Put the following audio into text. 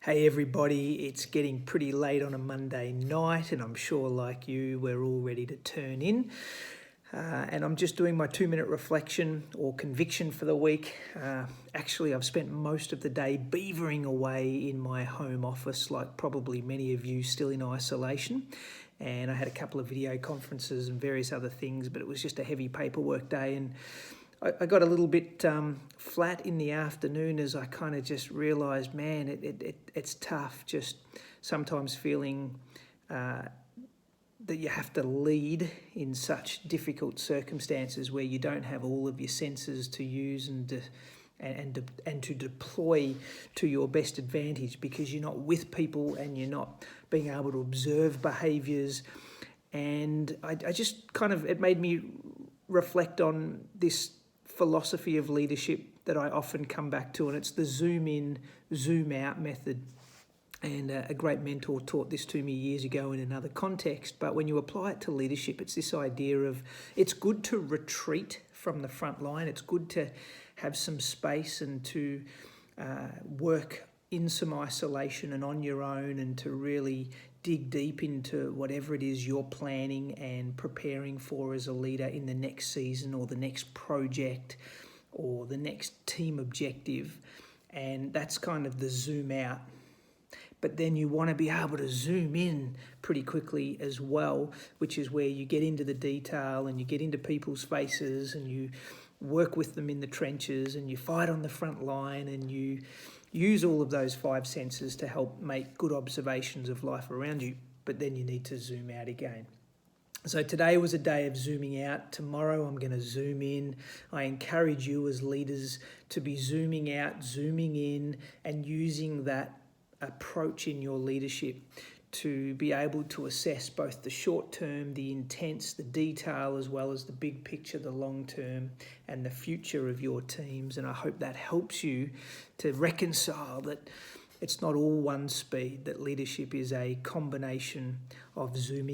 Hey everybody, it's getting pretty late on a Monday night and I'm sure like you, we're all ready to turn in. And I'm just doing my 2-minute reflection or conviction for the week. Actually, I've spent most of the day beavering away in my home office, like probably many of you still in isolation. And I had a couple of video conferences and various other things, but it was just a heavy paperwork day. And I got a little bit flat in the afternoon as I kind of just realised, man, it's tough just sometimes feeling that you have to lead in such difficult circumstances where you don't have all of your senses to use and to deploy to your best advantage because you're not with people and you're not being able to observe behaviours. And I just kind of, it made me reflect on this philosophy of leadership that I often come back to, and it's the zoom in, zoom out method. And a great mentor taught this to me years ago in another context. But when you apply it to leadership, it's this idea of it's good to retreat from the front line. It's good to have some space and to work in some isolation and on your own and to really dig deep into whatever it is you're planning and preparing for as a leader in the next season or the next project or the next team objective. And that's kind of the zoom out. But then you want to be able to zoom in pretty quickly as well, which is where you get into the detail and you get into people's faces and you work with them in the trenches and you fight on the front line and you use all of those 5 senses to help make good observations of life around you. But then you need to zoom out again. So today was a day of zooming out. Tomorrow I'm going to zoom in. I encourage you as leaders to be zooming out, zooming in, and using that approach in your leadership to be able to assess both the short term, the intense, the detail, as well as the big picture, the long term, and the future of your teams. And I hope that helps you to reconcile that it's not all one speed, that leadership is a combination of zooming